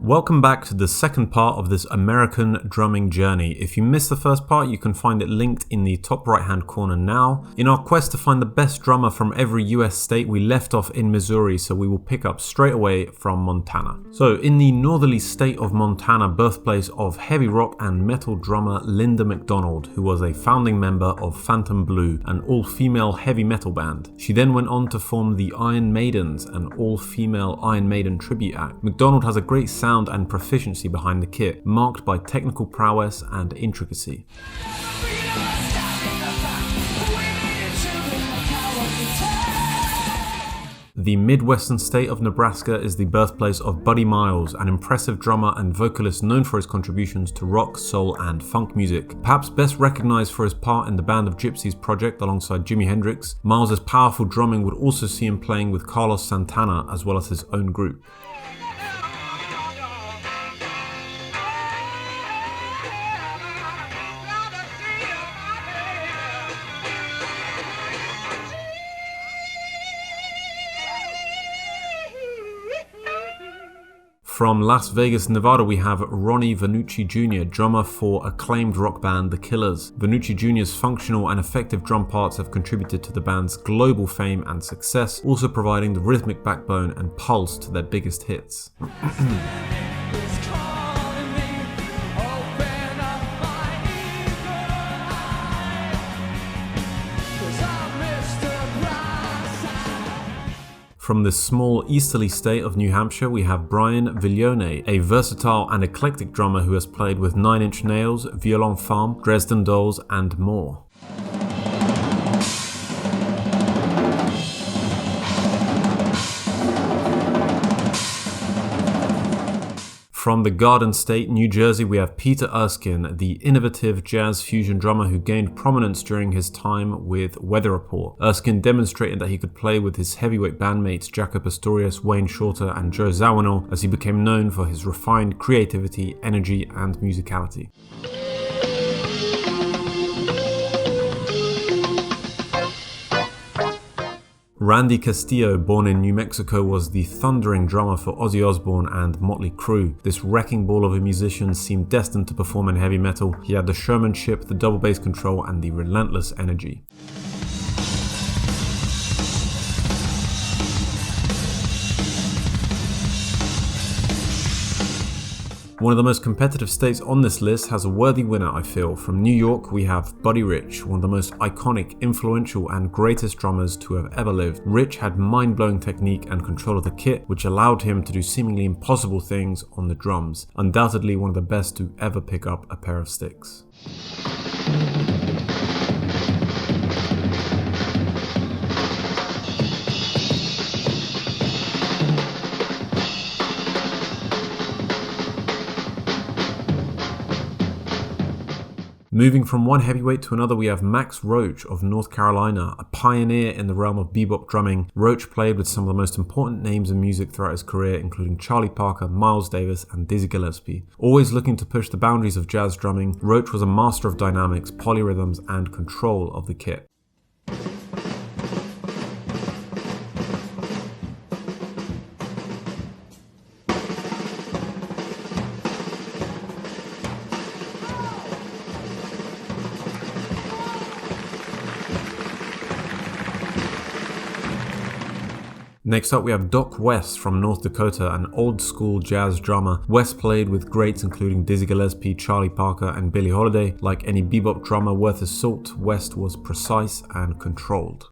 Welcome back to the second part of this American drumming journey. If you missed the first part, you can find it linked in the top right hand corner now. In our quest to find the best drummer from every US state, we left off in Missouri, so we will pick up straight away from Montana. So in the northerly state of Montana, birthplace of heavy rock and metal drummer Linda McDonald, who was a founding member of Phantom Blue, an all-female heavy metal band. She then went on to form the Iron Maidens, an all-female Iron Maiden tribute act. McDonald has a great sound and proficiency behind the kit, marked by technical prowess and intricacy. The Midwestern state of Nebraska is the birthplace of Buddy Miles, an impressive drummer and vocalist known for his contributions to rock, soul, and funk music. Perhaps best recognized for his part in the Band of Gypsys project alongside Jimi Hendrix, Miles' powerful drumming would also see him playing with Carlos Santana as well as his own group. From Las Vegas, Nevada, we have Ronnie Vannucci Jr., drummer for acclaimed rock band The Killers. Vannucci Jr.'s functional and effective drum parts have contributed to the band's global fame and success, also providing the rhythmic backbone and pulse to their biggest hits. From the small easterly state of New Hampshire, we have Brian Viglione, a versatile and eclectic drummer who has played with Nine Inch Nails, Violon Femme, Dresden Dolls, and more. From the Garden State, New Jersey, we have Peter Erskine, the innovative jazz fusion drummer who gained prominence during his time with Weather Report. Erskine demonstrated that he could play with his heavyweight bandmates Jaco Pastorius, Wayne Shorter, and Joe Zawinul, as he became known for his refined creativity, energy, and musicality. Randy Castillo, born in New Mexico, was the thundering drummer for Ozzy Osbourne and Motley Crue. This wrecking ball of a musician seemed destined to perform in heavy metal. He had the showmanship, the double bass control, and the relentless energy. One of the most competitive states on this list has a worthy winner, I feel. From New York, we have Buddy Rich, one of the most iconic, influential, and greatest drummers to have ever lived. Rich had mind-blowing technique and control of the kit, which allowed him to do seemingly impossible things on the drums. Undoubtedly one of the best to ever pick up a pair of sticks. Moving from one heavyweight to another, we have Max Roach of North Carolina, a pioneer in the realm of bebop drumming. Roach played with some of the most important names in music throughout his career, including Charlie Parker, Miles Davis, and Dizzy Gillespie. Always looking to push the boundaries of jazz drumming, Roach was a master of dynamics, polyrhythms, and control of the kit. Next up, we have Doc West from North Dakota, an old-school jazz drummer. West played with greats including Dizzy Gillespie, Charlie Parker, and Billie Holiday. Like any bebop drummer worth his salt, West was precise and controlled.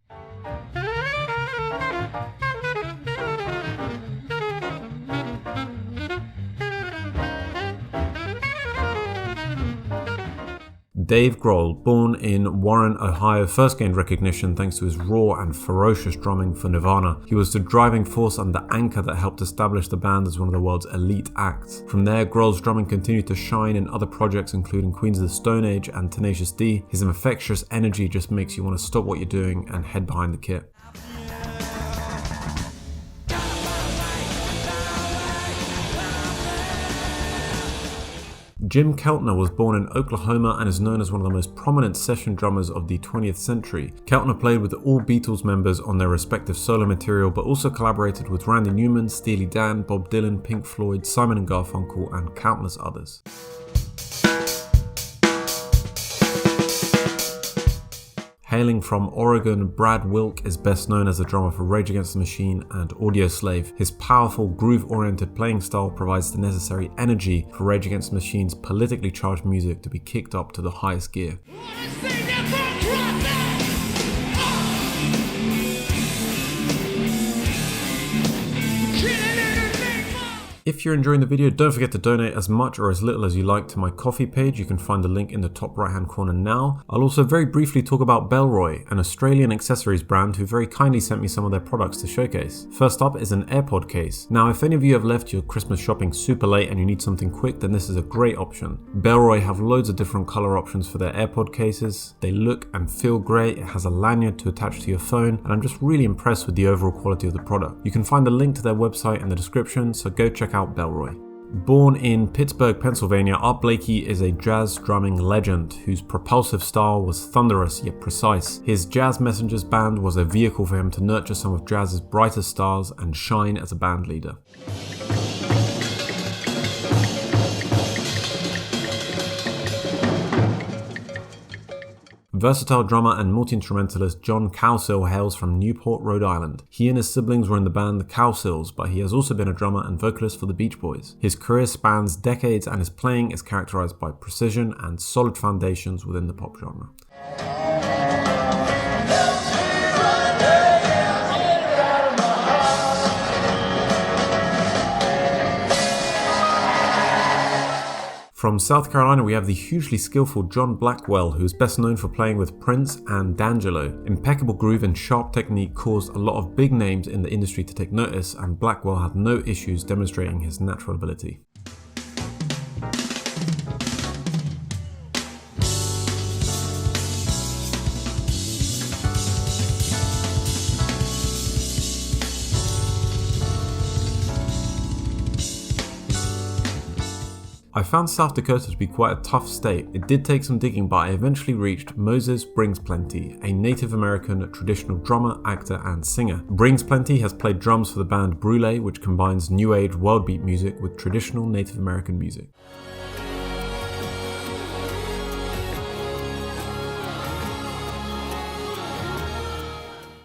Dave Grohl, born in Warren, Ohio, first gained recognition thanks to his raw and ferocious drumming for Nirvana. He was the driving force and the anchor that helped establish the band as one of the world's elite acts. From there, Grohl's drumming continued to shine in other projects including Queens of the Stone Age and Tenacious D. His infectious energy just makes you want to stop what you're doing and head behind the kit. Jim Keltner was born in Oklahoma and is known as one of the most prominent session drummers of the 20th century. Keltner played with all Beatles members on their respective solo material, but also collaborated with Randy Newman, Steely Dan, Bob Dylan, Pink Floyd, Simon & Garfunkel, and countless others. Hailing from Oregon, Brad Wilk is best known as the drummer for Rage Against the Machine and Audioslave. His powerful, groove-oriented playing style provides the necessary energy for Rage Against the Machine's politically charged music to be kicked up to the highest gear. If you're enjoying the video, don't forget to donate as much or as little as you like to my Ko-fi page. You can find the link in the top right hand corner now. I'll also very briefly talk about Bellroy, an Australian accessories brand who very kindly sent me some of their products to showcase. First up is an AirPod case. Now, if any of you have left your Christmas shopping super late and you need something quick, then this is a great option. Bellroy have loads of different color options for their AirPod cases. They look and feel great. It has a lanyard to attach to your phone, and I'm just really impressed with the overall quality of the product. You can find the link to their website in the description, so go check out Bellroy. Born in Pittsburgh, Pennsylvania, Art Blakey is a jazz drumming legend whose propulsive style was thunderous yet precise. His Jazz Messengers band was a vehicle for him to nurture some of jazz's brightest stars and shine as a band leader. Versatile drummer and multi-instrumentalist John Cowsill hails from Newport, Rhode Island. He and his siblings were in the band the Cowsills, but he has also been a drummer and vocalist for the Beach Boys. His career spans decades and his playing is characterized by precision and solid foundations within the pop genre. From South Carolina, we have the hugely skillful John Blackwell, who is best known for playing with Prince and D'Angelo. Impeccable groove and sharp technique caused a lot of big names in the industry to take notice, and Blackwell had no issues demonstrating his natural ability. I found South Dakota to be quite a tough state. It did take some digging, but I eventually reached Moses Brings Plenty, a Native American traditional drummer, actor, and singer. Brings Plenty has played drums for the band Brule, which combines new age world beat music with traditional Native American music.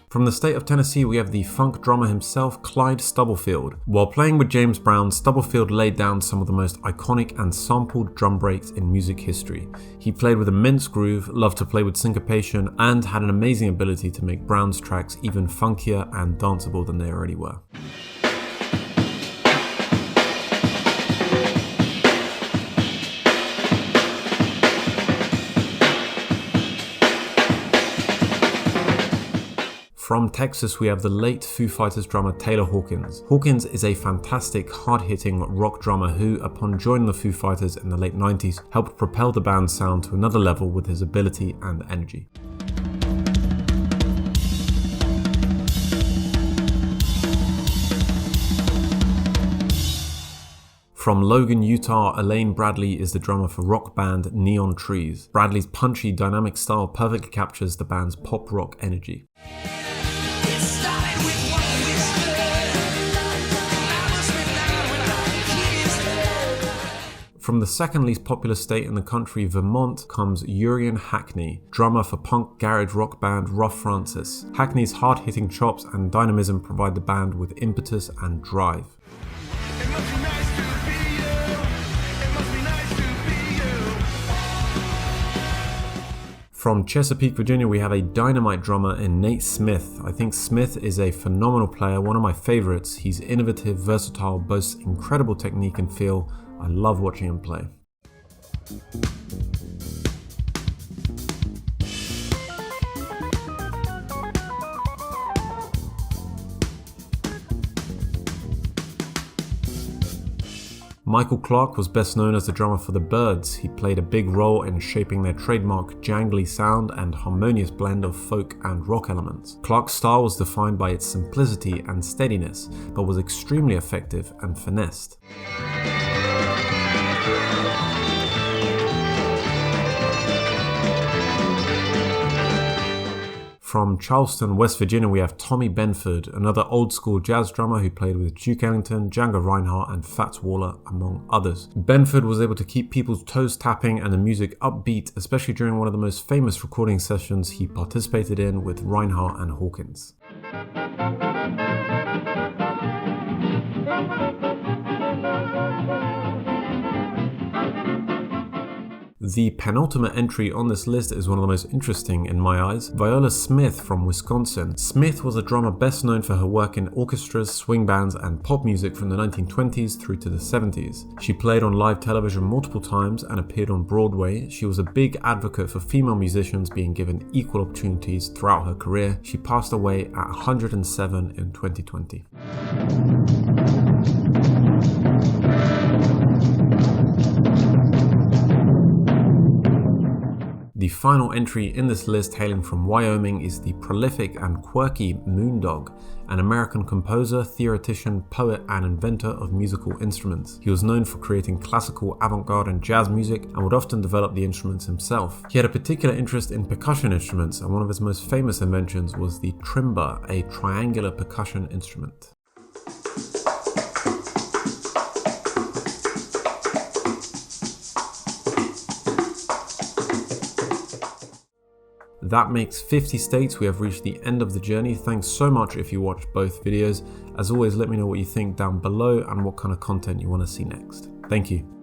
From the state of Tennessee, we have the funk drummer himself, Clyde Stubblefield. While playing with James Brown, Stubblefield laid down some of the most iconic and sampled drum breaks in music history. He played with immense groove, loved to play with syncopation, and had an amazing ability to make Brown's tracks even funkier and danceable than they already were. From Texas, we have the late Foo Fighters drummer Taylor Hawkins. Hawkins is a fantastic, hard-hitting rock drummer who, upon joining the Foo Fighters in the late 90s, helped propel the band's sound to another level with his ability and energy. From Logan, Utah, Elaine Bradley is the drummer for rock band Neon Trees. Bradley's punchy, dynamic style perfectly captures the band's pop rock energy. From the second least popular state in the country, Vermont, comes Urian Hackney, drummer for punk garage rock band Rough Francis. Hackney's hard-hitting chops and dynamism provide the band with impetus and drive. From Chesapeake, Virginia, we have a dynamite drummer in Nate Smith. I think Smith is a phenomenal player, one of my favorites. He's innovative, versatile, boasts incredible technique and feel. I love watching him play. Michael Clark was best known as the drummer for the Byrds. He played a big role in shaping their trademark jangly sound and harmonious blend of folk and rock elements. Clark's style was defined by its simplicity and steadiness, but was extremely effective and finessed. from Charleston, West Virginia, we have Tommy Benford, another old school jazz drummer who played with Duke Ellington, Django Reinhardt and Fats Waller, among others. Benford was able to keep people's toes tapping and the music upbeat, especially during one of the most famous recording sessions he participated in with Reinhardt and Hawkins. The penultimate entry on this list is one of the most interesting in my eyes. Viola Smith from Wisconsin. Smith was a drummer best known for her work in orchestras, swing bands and pop music from the 1920s through to the 70s. She played on live television multiple times and appeared on Broadway. She was a big advocate for female musicians being given equal opportunities throughout her career. She passed away at 107 in 2020. The final entry in this list, hailing from Wyoming, is the prolific and quirky Moondog, an American composer, theoretician, poet and inventor of musical instruments. He was known for creating classical, avant-garde and jazz music and would often develop the instruments himself. He had a particular interest in percussion instruments, and one of his most famous inventions was the trimba, a triangular percussion instrument. That makes 50 states. We have reached the end of the journey. Thanks so much if you watched both videos. As always, let me know what you think down below and what kind of content you want to see next. Thank you.